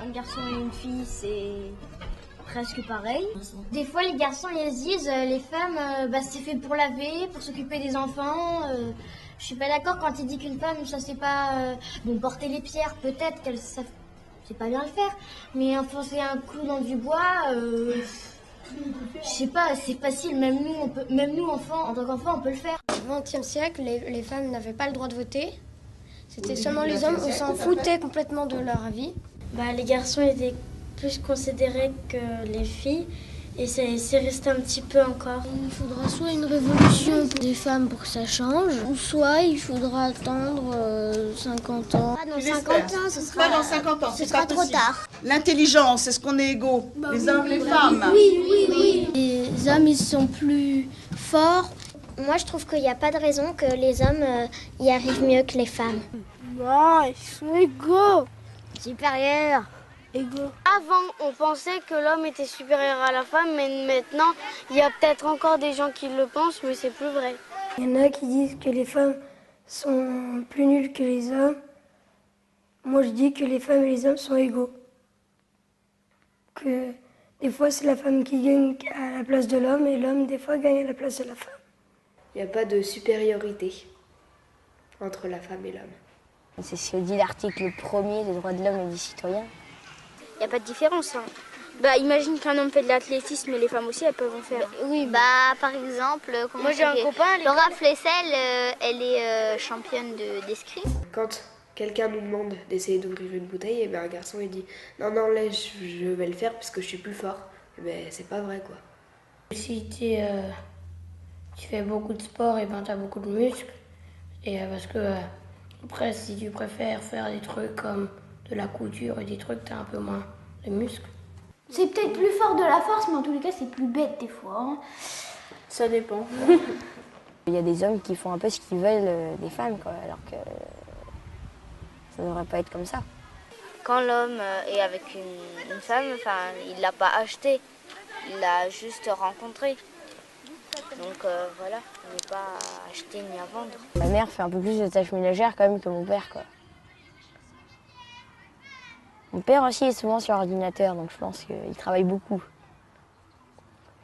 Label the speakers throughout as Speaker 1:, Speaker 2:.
Speaker 1: un garçon et une fille, c'est presque pareil.
Speaker 2: Des fois, les garçons, ils disent, les femmes, c'est fait pour laver, pour s'occuper des enfants. Je suis pas d'accord quand il dit qu'une femme, ça sait pas... bon, porter les pierres, peut-être qu'elle sait pas bien le faire. Mais enfoncer un clou dans du bois, je sais pas, c'est facile. Même nous, enfants, en tant qu'enfants, on peut le faire.
Speaker 3: Au XXe siècle, les femmes n'avaient pas le droit de voter. C'était seulement les hommes, on s'en foutait complètement de leur avis.
Speaker 4: Les garçons étaient plus considérés que les filles et c'est resté un petit peu encore.
Speaker 5: Il faudra soit une révolution des femmes pour que ça change, ou soit il faudra attendre 50 ans.
Speaker 2: Dans 50 ans, ce sera,
Speaker 6: pas dans 50 ans,
Speaker 2: ce sera trop tard.
Speaker 6: L'intelligence, est-ce qu'on est égaux, les hommes, les femmes?
Speaker 5: Oui. Les hommes, ils sont plus forts.
Speaker 2: Moi, je trouve qu'il n'y a pas de raison que les hommes y arrivent mieux que les femmes.
Speaker 5: Non, ils sont égaux.
Speaker 2: Supérieurs.
Speaker 5: Égaux.
Speaker 4: Avant, on pensait que l'homme était supérieur à la femme, mais maintenant, il y a peut-être encore des gens qui le pensent, mais c'est plus vrai.
Speaker 3: Il y en a qui disent que les femmes sont plus nulles que les hommes. Moi, je dis que les femmes et les hommes sont égaux. Que des fois, c'est la femme qui gagne à la place de l'homme et l'homme, des fois, gagne à la place de la femme.
Speaker 7: Il n'y a pas de supériorité entre la femme et l'homme.
Speaker 8: C'est ce que dit l'article 1er des droits de l'homme et du citoyen.
Speaker 4: Il n'y a pas de différence. Imagine qu'un homme fait de l'athlétisme et les femmes aussi, elles peuvent en faire.
Speaker 2: Par exemple,
Speaker 4: moi j'ai un copain,
Speaker 2: Laura Flessel, elle est championne d'escrime.
Speaker 7: Quand quelqu'un nous demande d'essayer d'ouvrir une bouteille, et un garçon il dit « Non, là, je vais le faire parce que je suis plus fort. » C'est pas vrai, quoi.
Speaker 9: Si tu fais beaucoup de sport, et tu as beaucoup de muscles. Et parce que après, si tu préfères faire des trucs comme de la couture et des trucs, tu as un peu moins de muscles.
Speaker 1: C'est peut-être plus fort de la force, mais en tous les cas, c'est plus bête des fois. Hein.
Speaker 4: Ça dépend.
Speaker 8: Il y a des hommes qui font un peu ce qu'ils veulent des femmes, quoi, alors que ça ne devrait pas être comme ça.
Speaker 4: Quand l'homme est avec une femme, il l'a pas acheté, il l'a juste rencontré. Donc voilà, on n'est pas à acheter ni à vendre.
Speaker 8: Ma mère fait un peu plus de tâches ménagères quand même que mon père, quoi. Mon père aussi est souvent sur l'ordinateur, donc je pense qu'il travaille beaucoup.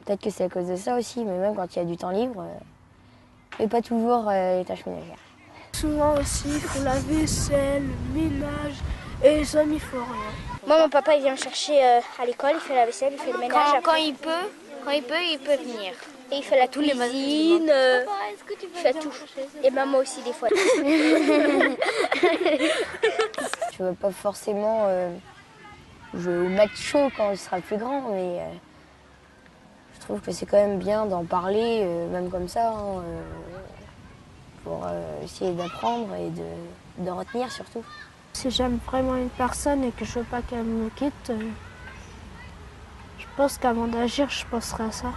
Speaker 8: Peut-être que c'est à cause de ça aussi, mais même quand il y a du temps libre, il fait pas toujours les tâches ménagères.
Speaker 5: Souvent aussi, il faut la vaisselle, le ménage, et les hommes, il faut rien.
Speaker 4: Moi, mon papa, il vient me chercher à l'école, il fait la vaisselle, il fait le ménage. Quand il peut venir. Et il fait la cuisine, il fait tout. Et maman aussi, des fois.
Speaker 8: Je veux pas forcément jouer au macho quand il sera plus grand, mais je trouve que c'est quand même bien d'en parler, même comme ça, pour essayer d'apprendre et de retenir surtout.
Speaker 5: Si j'aime vraiment une personne et que je veux pas qu'elle me quitte, je pense qu'avant d'agir, je penserai à ça.